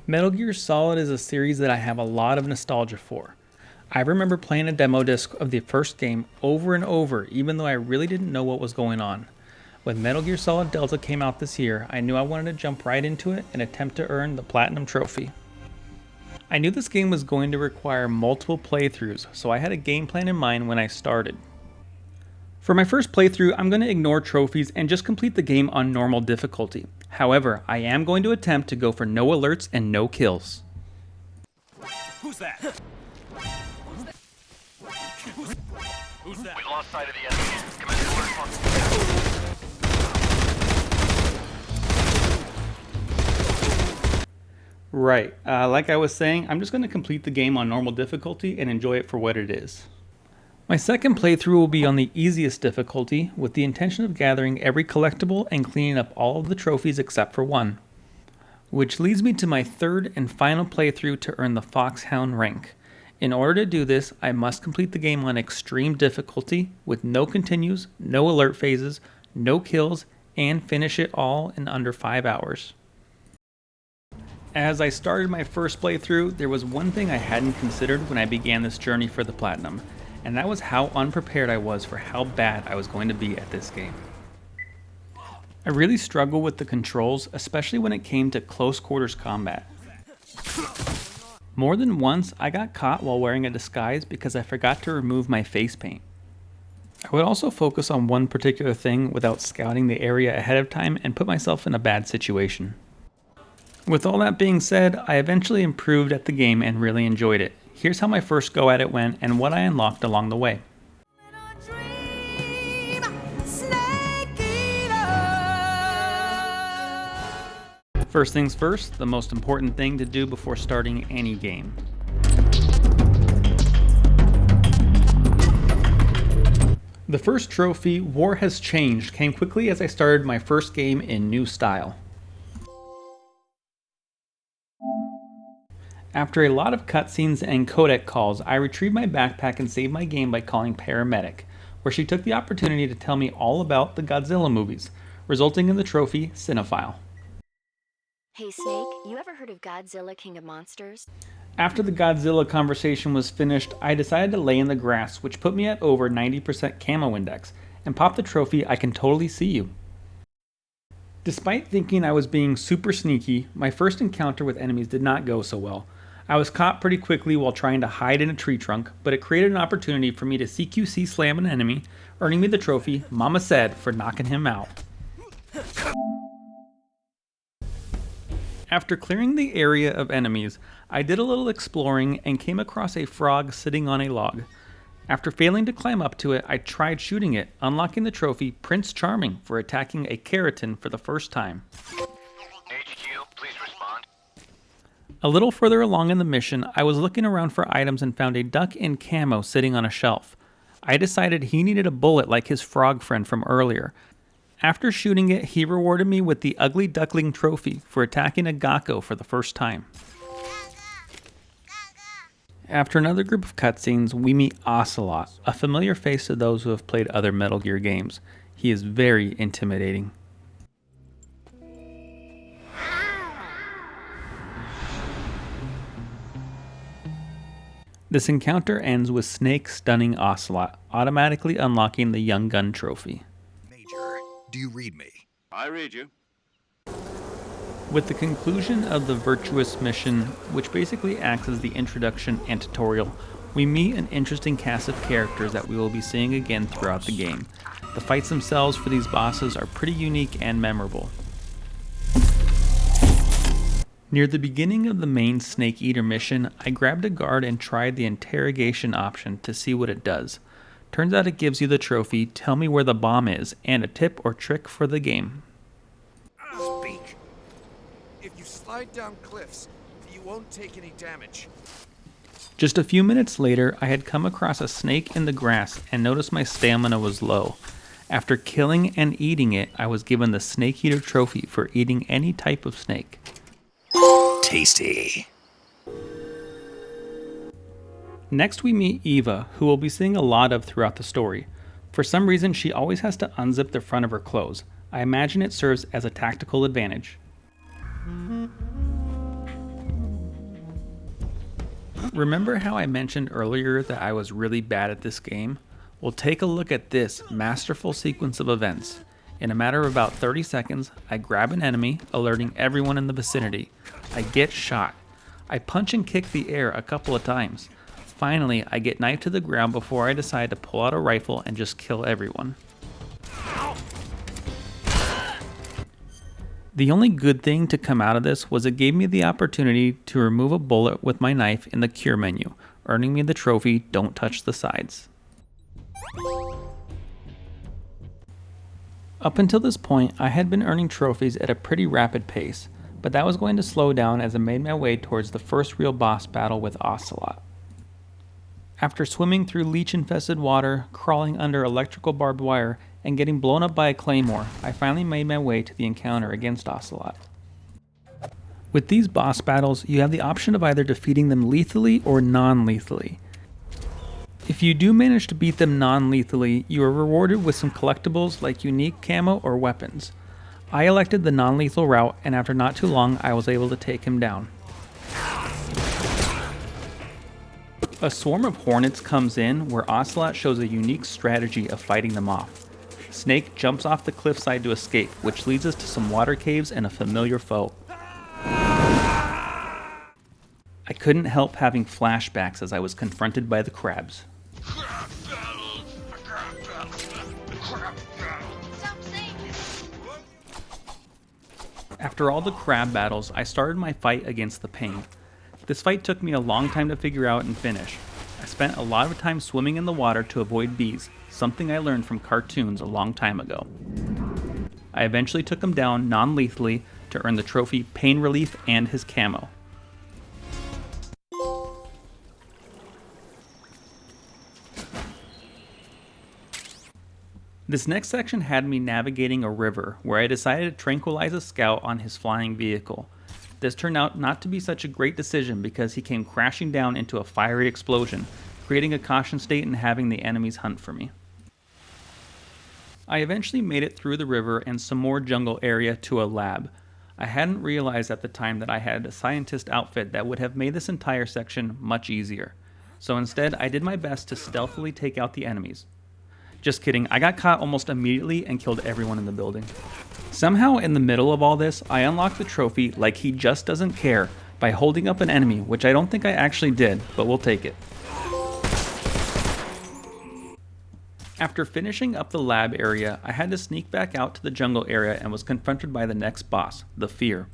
Metal Gear Solid is a series that I have a lot of nostalgia for. I remember playing a demo disc of the first game over and over, even though I really didn't know what was going on. When Metal Gear Solid Delta came out this year, I knew I wanted to jump right into it and attempt to earn the Platinum Trophy. I knew this game was going to require multiple playthroughs, so I had a game plan in mind when I started. For my first playthrough, I'm going to ignore trophies and just complete the game on normal difficulty. However, I am going to attempt to go for no alerts and no kills. Who's that? Who's that? We lost sight of the enemy. Commence alert on. Right, like I was saying, I'm just going to complete the game on normal difficulty and enjoy it for what it is. My second playthrough will be on the easiest difficulty, with the intention of gathering every collectible and cleaning up all of the trophies except for one. Which leads me to my third and final playthrough to earn the Foxhound rank. In order to do this, I must complete the game on extreme difficulty, with no continues, no alert phases, no kills, and finish it all in under 5 hours. As I started my first playthrough, there was one thing I hadn't considered when I began this journey for the Platinum, and that was how unprepared I was for how bad I was going to be at this game. I really struggled with the controls, especially when it came to close quarters combat. More than once, I got caught while wearing a disguise because I forgot to remove my face paint. I would also focus on one particular thing without scouting the area ahead of time and put myself in a bad situation. With all that being said, I eventually improved at the game and really enjoyed it. Here's how my first go at it went and what I unlocked along the way. First things first, the most important thing to do before starting any game. The first trophy, War Has Changed, came quickly as I started my first game in New Style. After a lot of cutscenes and codec calls, I retrieved my backpack and saved my game by calling Paramedic, where she took the opportunity to tell me all about the Godzilla movies, resulting in the trophy Cinephile. Hey Snake, you ever heard of Godzilla King of Monsters? After the Godzilla conversation was finished, I decided to lay in the grass, which put me at over 90% camo index, and pop the trophy I Can Totally See You. Despite thinking I was being super sneaky, my first encounter with enemies did not go so well. I was caught pretty quickly while trying to hide in a tree trunk, but it created an opportunity for me to CQC slam an enemy, earning me the trophy Mama Said for knocking him out. After clearing the area of enemies, I did a little exploring and came across a frog sitting on a log. After failing to climb up to it, I tried shooting it, unlocking the trophy Prince Charming for attacking a keratin for the first time. HQ, please respond. A little further along in the mission, I was looking around for items and found a duck in camo sitting on a shelf. I decided he needed a bullet like his frog friend from earlier. After shooting it, he rewarded me with the Ugly Duckling trophy for attacking a Gakko for the first time. After another group of cutscenes, we meet Ocelot, a familiar face to those who have played other Metal Gear games. He is very intimidating. This encounter ends with Snake stunning Ocelot, automatically unlocking the Young Gun trophy. Major, do you read me? I read you. With the conclusion of the Virtuous mission, which basically acts as the introduction and tutorial, we meet an interesting cast of characters that we will be seeing again throughout the game. The fights themselves for these bosses are pretty unique and memorable. Near the beginning of the main Snake Eater mission, I grabbed a guard and tried the interrogation option to see what it does. Turns out it gives you the trophy, Tell Me Where the Bomb Is, and a tip or trick for the game. Speak. If you slide down cliffs, you won't take any damage. Just a few minutes later, I had come across a snake in the grass and noticed my stamina was low. After killing and eating it, I was given the Snake Eater trophy for eating any type of snake. Tasty. Next we meet Eva, who we'll be seeing a lot of throughout the story. For some reason, she always has to unzip the front of her clothes. I imagine it serves as a tactical advantage. Remember how I mentioned earlier that I was really bad at this game? Well, take a look at this masterful sequence of events. In a matter of about 30 seconds, I grab an enemy, alerting everyone in the vicinity. I get shot. I punch and kick the air a couple of times. Finally, I get knifed to the ground before I decide to pull out a rifle and just kill everyone. The only good thing to come out of this was it gave me the opportunity to remove a bullet with my knife in the cure menu, earning me the trophy, "Don't touch the sides." Up until this point, I had been earning trophies at a pretty rapid pace, but that was going to slow down as I made my way towards the first real boss battle with Ocelot. After swimming through leech-infested water, crawling under electrical barbed wire, and getting blown up by a claymore, I finally made my way to the encounter against Ocelot. With these boss battles, you have the option of either defeating them lethally or non-lethally. If you do manage to beat them non-lethally, you are rewarded with some collectibles like unique camo or weapons. I elected the non-lethal route, and after not too long, I was able to take him down. A swarm of hornets comes in where Ocelot shows a unique strategy of fighting them off. Snake jumps off the cliffside to escape, which leads us to some water caves and a familiar foe. I couldn't help having flashbacks as I was confronted by the crabs. After all the crab battles, I started my fight against the Pain. This fight took me a long time to figure out and finish. I spent a lot of time swimming in the water to avoid bees, something I learned from cartoons a long time ago. I eventually took him down non-lethally to earn the trophy Pain Relief and his camo. This next section had me navigating a river where I decided to tranquilize a scout on his flying vehicle. This turned out not to be such a great decision because he came crashing down into a fiery explosion, creating a caution state and having the enemies hunt for me. I eventually made it through the river and some more jungle area to a lab. I hadn't realized at the time that I had a scientist outfit that would have made this entire section much easier. So instead, I did my best to stealthily take out the enemies. Just kidding, I got caught almost immediately and killed everyone in the building. Somehow in the middle of all this, I unlocked the trophy Like He Just Doesn't Care by holding up an enemy, which I don't think I actually did, but we'll take it. After finishing up the lab area, I had to sneak back out to the jungle area and was confronted by the next boss, the Fear.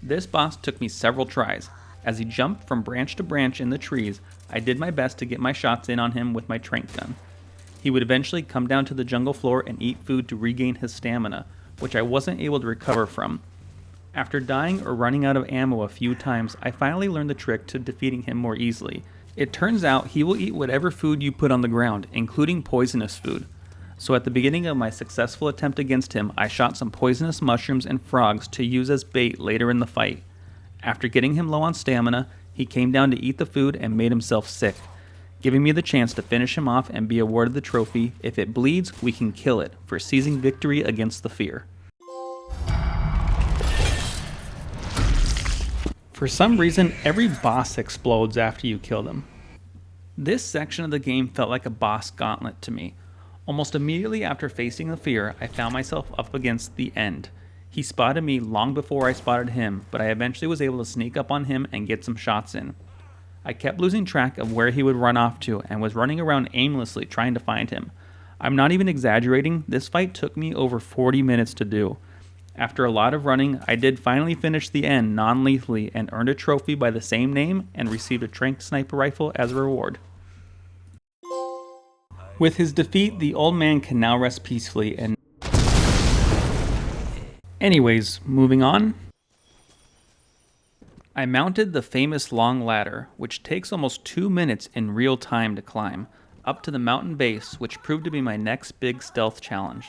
This boss took me several tries. As he jumped from branch to branch in the trees, I did my best to get my shots in on him with my tranq gun. He would eventually come down to the jungle floor and eat food to regain his stamina, which I wasn't able to recover from. After dying or running out of ammo a few times, I finally learned the trick to defeating him more easily. It turns out he will eat whatever food you put on the ground, including poisonous food. So at the beginning of my successful attempt against him, I shot some poisonous mushrooms and frogs to use as bait later in the fight. After getting him low on stamina, he came down to eat the food and made himself sick, giving me the chance to finish him off and be awarded the trophy, If It Bleeds, We Can Kill It, for seizing victory against the Fear. For some reason, every boss explodes after you kill them. This section of the game felt like a boss gauntlet to me. Almost immediately after facing the Fear, I found myself up against the End. He spotted me long before I spotted him, but I eventually was able to sneak up on him and get some shots in. I kept losing track of where he would run off to and was running around aimlessly trying to find him. I'm not even exaggerating, this fight took me over 40 minutes to do. After a lot of running, I did finally finish the End non-lethally and earned a trophy by the same name and received a tranq sniper rifle as a reward. With his defeat, the old man can now rest peacefully and... Anyways, moving on. I mounted the famous long ladder, which takes almost 2 minutes in real time to climb, up to the mountain base, which proved to be my next big stealth challenge.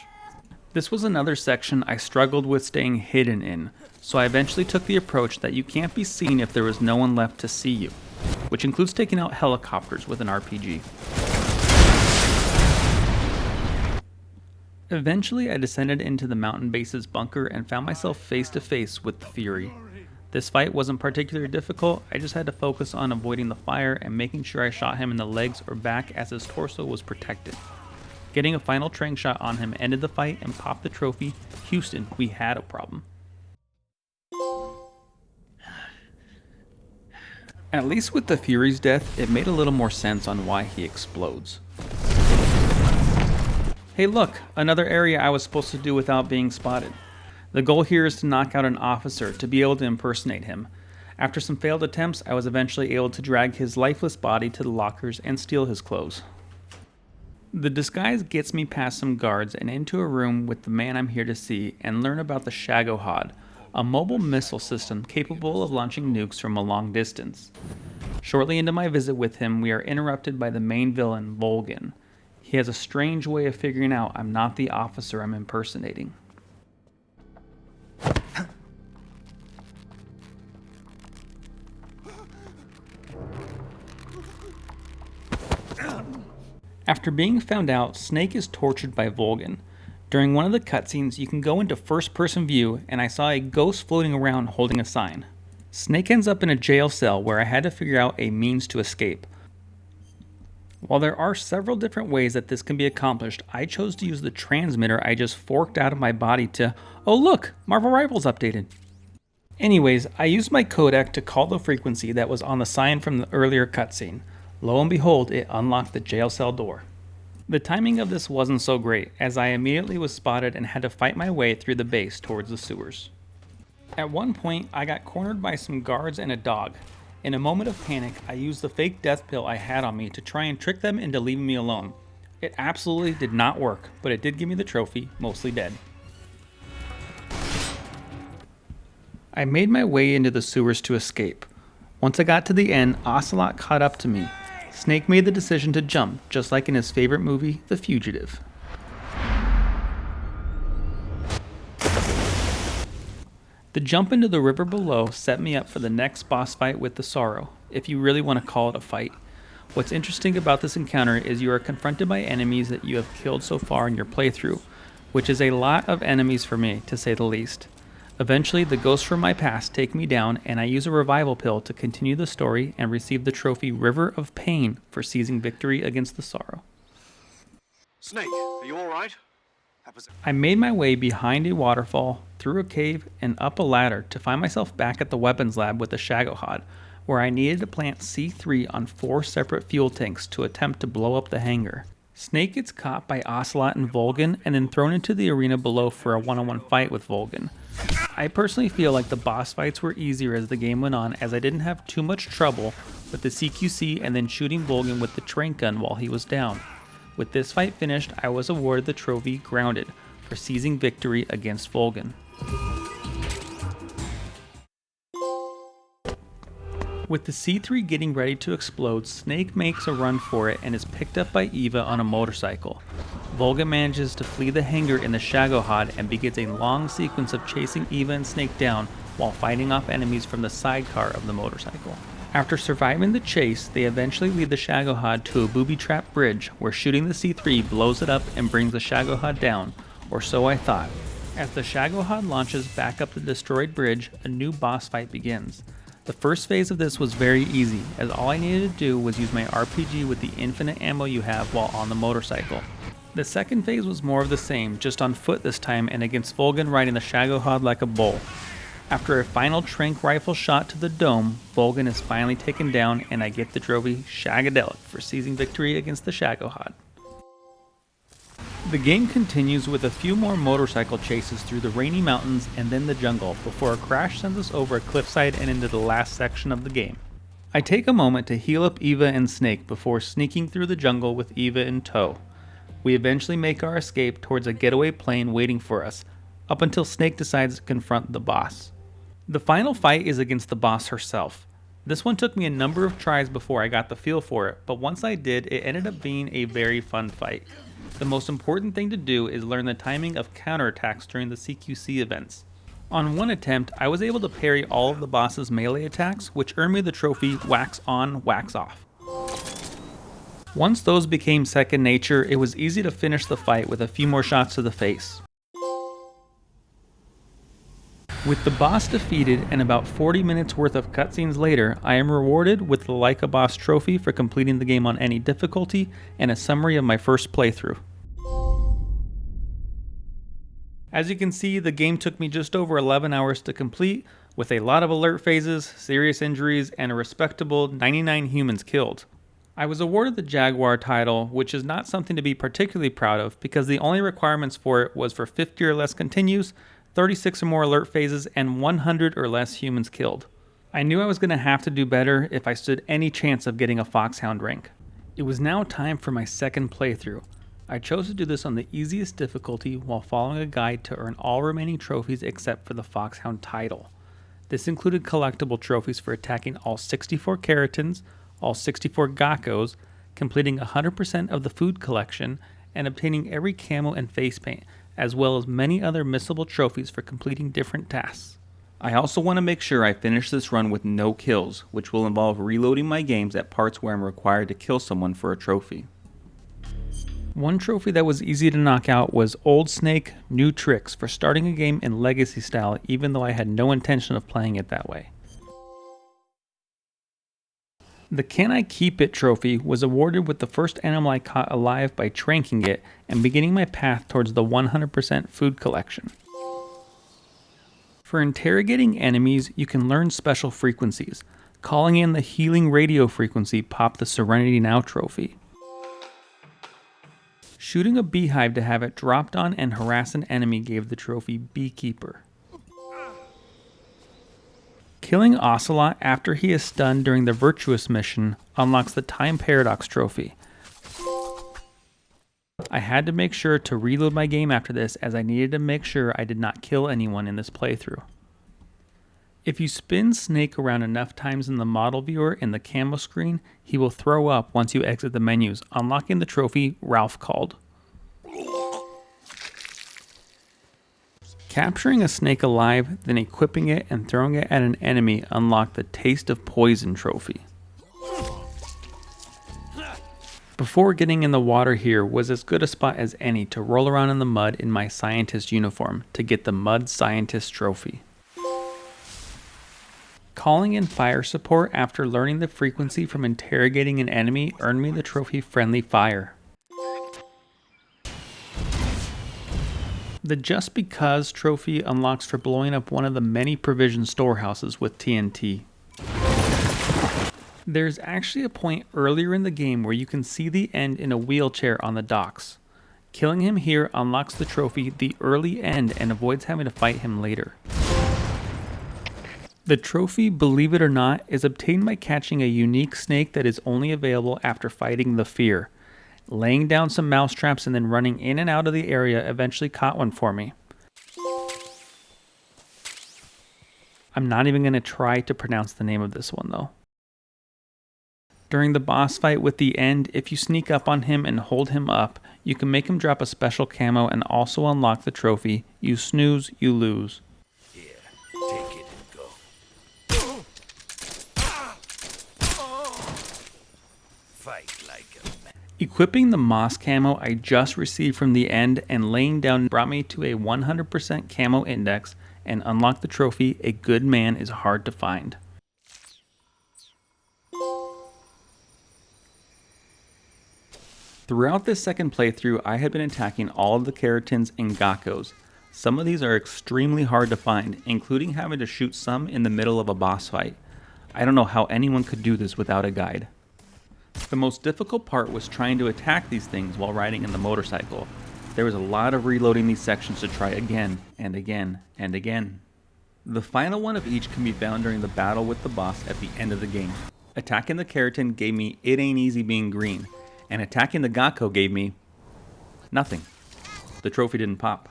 This was another section I struggled with staying hidden in, so I eventually took the approach that you can't be seen if there was no one left to see you, which includes taking out helicopters with an RPG. Eventually I descended into the mountain base's bunker and found myself face to face with the Fury. This fight wasn't particularly difficult, I just had to focus on avoiding the fire and making sure I shot him in the legs or back as his torso was protected. Getting a final tranq shot on him ended the fight and popped the trophy. Houston, we had a problem. At least with the Fury's death, it made a little more sense on why he explodes. Hey look, another area I was supposed to do without being spotted. The goal here is to knock out an officer to be able to impersonate him. After some failed attempts, I was eventually able to drag his lifeless body to the lockers and steal his clothes. The disguise gets me past some guards and into a room with the man I'm here to see and learn about the Shagohod, a mobile missile system capable of launching nukes from a long distance. Shortly into my visit with him, we are interrupted by the main villain, Volgin. He has a strange way of figuring out I'm not the officer I'm impersonating. After being found out, Snake is tortured by Volgin. During one of the cutscenes, you can go into first-person view, and I saw a ghost floating around holding a sign. Snake ends up in a jail cell where I had to figure out a means to escape. While there are several different ways that this can be accomplished, I chose to use the transmitter I just forked out of my body to, oh look, Marvel Rivals updated. Anyways, I used my codec to call the frequency that was on the sign from the earlier cutscene. Lo and behold, it unlocked the jail cell door. The timing of this wasn't so great, as I immediately was spotted and had to fight my way through the base towards the sewers. At one point, I got cornered by some guards and a dog. In a moment of panic, I used the fake death pill I had on me to try and trick them into leaving me alone. It absolutely did not work, but it did give me the trophy, mostly dead. I made my way into the sewers to escape. Once I got to the end, Ocelot caught up to me. Snake made the decision to jump, just like in his favorite movie, The Fugitive. The jump into the river below set me up for the next boss fight with the Sorrow, if you really want to call it a fight. What's interesting about this encounter is you are confronted by enemies that you have killed so far in your playthrough, which is a lot of enemies for me, to say the least. Eventually, the ghosts from my past take me down, and I use a revival pill to continue the story and receive the trophy River of Pain for seizing victory against the Sorrow. Snake, are you alright? I made my way behind a waterfall, through a cave, and up a ladder to find myself back at the weapons lab with the Shagohod, where I needed to plant C3 on 4 separate fuel tanks to attempt to blow up the hangar. Snake gets caught by Ocelot and Volgin and then thrown into the arena below for a one-on-one fight with Volgin. I personally feel like the boss fights were easier as the game went on, as I didn't have too much trouble with the CQC and then shooting Volgin with the tranq gun while he was down. With this fight finished, I was awarded the trophy Grounded for seizing victory against Volgin. With the C3 getting ready to explode, Snake makes a run for it and is picked up by Eva on a motorcycle. Volgin manages to flee the hangar in the Shagohod and begins a long sequence of chasing Eva and Snake down while fighting off enemies from the sidecar of the motorcycle. After surviving the chase, they eventually lead the Shagohod to a booby-trapped bridge where shooting the C3 blows it up and brings the Shagohod down, or so I thought. As the Shagohod launches back up the destroyed bridge, a new boss fight begins. The first phase of this was very easy, as all I needed to do was use my RPG with the infinite ammo you have while on the motorcycle. The second phase was more of the same, just on foot this time and against Volgin riding the Shagohod like a bull. After a final tranq rifle shot to the dome, Volgin is finally taken down and I get the trophy Shagadelic for seizing victory against the Shagohod. The game continues with a few more motorcycle chases through the rainy mountains and then the jungle before a crash sends us over a cliffside and into the last section of the game. I take a moment to heal up Eva and Snake before sneaking through the jungle with Eva in tow. We eventually make our escape towards a getaway plane waiting for us, up until Snake decides to confront the boss. The final fight is against the boss herself. This one took me a number of tries before I got the feel for it, but once I did, it ended up being a very fun fight. The most important thing to do is learn the timing of counterattacks during the CQC events. On one attempt, I was able to parry all of the boss's melee attacks, which earned me the trophy Wax On, Wax Off. Once those became second nature, it was easy to finish the fight with a few more shots to the face. With the boss defeated and about 40 minutes worth of cutscenes later, I am rewarded with the Like a Boss trophy for completing the game on any difficulty and a summary of my first playthrough. As you can see, the game took me just over 11 hours to complete, with a lot of alert phases, serious injuries, and a respectable 99 humans killed. I was awarded the Jaguar title, which is not something to be particularly proud of because the only requirements for it was for 50 or less continues, 36 or more alert phases, and 100 or less humans killed. I knew I was going to have to do better if I stood any chance of getting a Foxhound rank. It was now time for my second playthrough. I chose to do this on the easiest difficulty while following a guide to earn all remaining trophies except for the Foxhound title. This included collectible trophies for attacking all 64 Keratins, all 64 Gakkos, completing 100% of the food collection, and obtaining every camo and face paint, as well as many other missable trophies for completing different tasks. I also want to make sure I finish this run with no kills, which will involve reloading my games at parts where I'm required to kill someone for a trophy. One trophy that was easy to knock out was Old Snake, New Tricks for starting a game in Legacy style even though I had no intention of playing it that way. The Can I Keep It trophy was awarded with the first animal I caught alive by tranking it and beginning my path towards the 100% food collection. For interrogating enemies, you can learn special frequencies. Calling in the healing radio frequency popped the Serenity Now trophy. Shooting a beehive to have it dropped on and harass an enemy gave the trophy Beekeeper. Killing Ocelot after he is stunned during the Virtuous mission unlocks the Time Paradox trophy. I had to make sure to reload my game after this as I needed to make sure I did not kill anyone in this playthrough. If you spin Snake around enough times in the model viewer in the camo screen, he will throw up once you exit the menus, unlocking the trophy Ralph Called. Capturing a snake alive, then equipping it and throwing it at an enemy unlocked the Taste of Poison trophy. Before getting in the water here was as good a spot as any to roll around in the mud in my scientist uniform to get the Mud Scientist trophy. Calling in fire support after learning the frequency from interrogating an enemy earned me the trophy Friendly Fire. The Just Because trophy unlocks for blowing up one of the many provision storehouses with TNT. There's actually a point earlier in the game where you can see the End in a wheelchair on the docks. Killing him here unlocks the trophy The Early End and avoids having to fight him later. The trophy, believe it or not, is obtained by catching a unique snake that is only available after fighting the Fear. Laying down some mouse traps and then running in and out of the area eventually caught one for me. I'm not even going to try to pronounce the name of this one though. During the boss fight with the End, if you sneak up on him and hold him up, you can make him drop a special camo and also unlock the trophy, You Snooze, You Lose. Here, take it and go. Fight like a man. Equipping the Moss camo I just received from the End and laying down brought me to a 100% camo index and unlocked the trophy A Good Man Is Hard to Find. Throughout this second playthrough, I had been attacking all of the Keratins and Gakkos. Some of these are extremely hard to find, including having to shoot some in the middle of a boss fight. I don't know how anyone could do this without a guide. The most difficult part was trying to attack these things while riding in the motorcycle. There was a lot of reloading these sections to try again and again and again. The final one of each can be found during the battle with the boss at the end of the game. Attacking the Keratin gave me It Ain't Easy Being Green, and attacking the Gakko gave me nothing. The trophy didn't pop.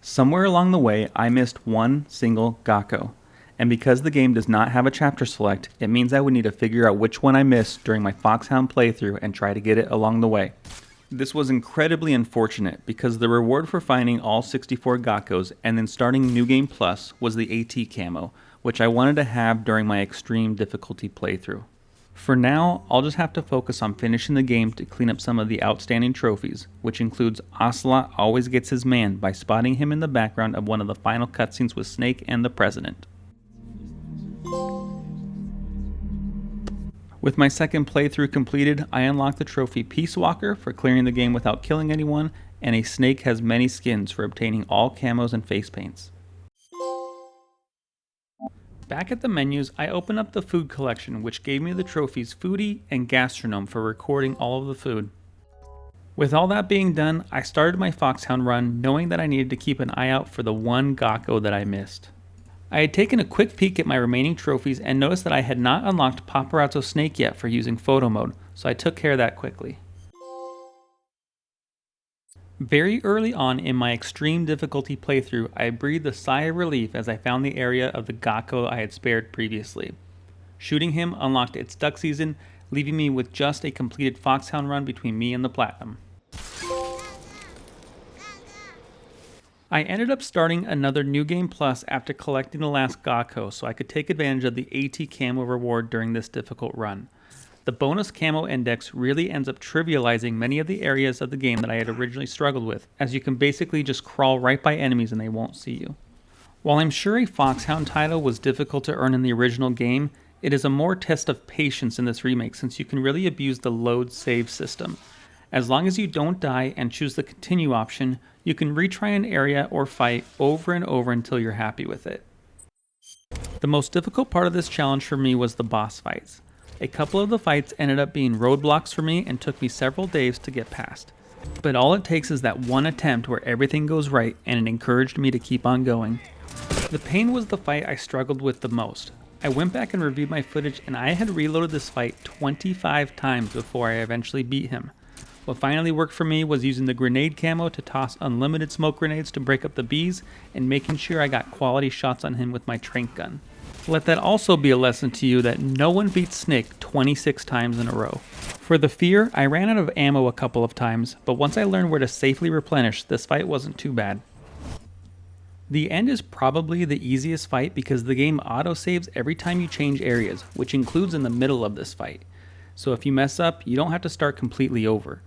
Somewhere along the way, I missed one single Gakko. And because the game does not have a chapter select, it means I would need to figure out which one I missed during my Foxhound playthrough and try to get it along the way. This was incredibly unfortunate because the reward for finding all 64 Gakkos and then starting New Game Plus was the AT camo, which I wanted to have during my extreme difficulty playthrough. For now, I'll just have to focus on finishing the game to clean up some of the outstanding trophies, which includes Ocelot always gets his man by spotting him in the background of one of the final cutscenes with Snake and the President. With my second playthrough completed, I unlocked the trophy Peace Walker for clearing the game without killing anyone, and a Snake has many skins for obtaining all camos and face paints. Back at the menus, I opened up the food collection, which gave me the trophies Foodie and Gastronome for recording all of the food. With all that being done, I started my Foxhound run knowing that I needed to keep an eye out for the one Gakko that I missed. I had taken a quick peek at my remaining trophies and noticed that I had not unlocked Paparazzo Snake yet for using photo mode, so I took care of that quickly. Very early on in my extreme difficulty playthrough, I breathed a sigh of relief as I found the area of the Gakko I had spared previously. Shooting him unlocked its duck season, leaving me with just a completed Foxhound run between me and the Platinum. I ended up starting another New Game Plus after collecting the last Gakko so I could take advantage of the AT Camo reward during this difficult run. The bonus camo index really ends up trivializing many of the areas of the game that I had originally struggled with, as you can basically just crawl right by enemies and they won't see you. While I'm sure a Foxhound title was difficult to earn in the original game, it is a more test of patience in this remake since you can really abuse the load save system. As long as you don't die and choose the continue option, you can retry an area or fight over and over until you're happy with it. The most difficult part of this challenge for me was the boss fights. A couple of the fights ended up being roadblocks for me and took me several days to get past. But all it takes is that one attempt where everything goes right and it encouraged me to keep on going. The pain was the fight I struggled with the most. I went back and reviewed my footage and I had reloaded this fight 25 times before I eventually beat him. What finally worked for me was using the grenade camo to toss unlimited smoke grenades to break up the bees and making sure I got quality shots on him with my trank gun. Let that also be a lesson to you that no one beats Snake 26 times in a row. For the fear, I ran out of ammo a couple of times, but once I learned where to safely replenish, this fight wasn't too bad. The end is probably the easiest fight because the game auto-saves every time you change areas, which includes in the middle of this fight. So if you mess up, you don't have to start completely over.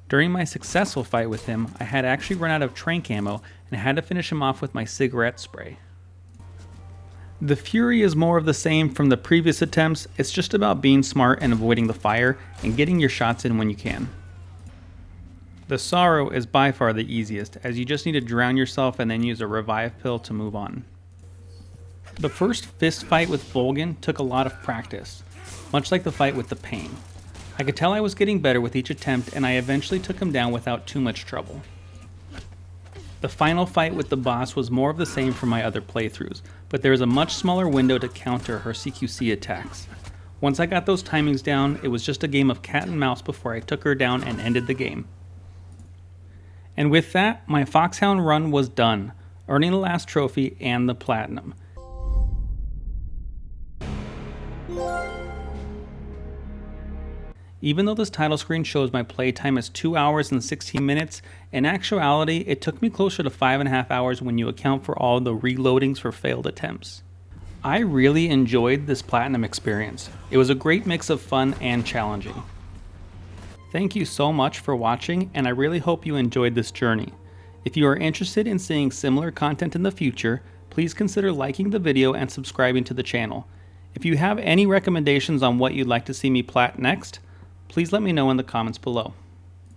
During my successful fight with him, I had actually run out of trank ammo and had to finish him off with my cigarette spray. The fury is more of the same from the previous attempts. It's just about being smart and avoiding the fire and getting your shots in when you can. The sorrow is by far the easiest, as you just need to drown yourself and then use a revive pill to move on. The first fist fight with Volgin took a lot of practice, much like the fight with the Pain. I could tell I was getting better with each attempt and I eventually took him down without too much trouble. The final fight with the boss was more of the same from my other playthroughs, but there is a much smaller window to counter her CQC attacks. Once I got those timings down, it was just a game of cat and mouse before I took her down and ended the game. And with that, my Foxhound run was done, earning the last trophy and the Platinum. Even though this title screen shows my playtime as 2 hours and 16 minutes, in actuality it took me closer to 5.5 hours when you account for all the reloadings for failed attempts. I really enjoyed this Platinum experience. It was a great mix of fun and challenging. Thank you so much for watching, and I really hope you enjoyed this journey. If you are interested in seeing similar content in the future, please consider liking the video and subscribing to the channel. If you have any recommendations on what you'd like to see me plat next, please let me know in the comments below.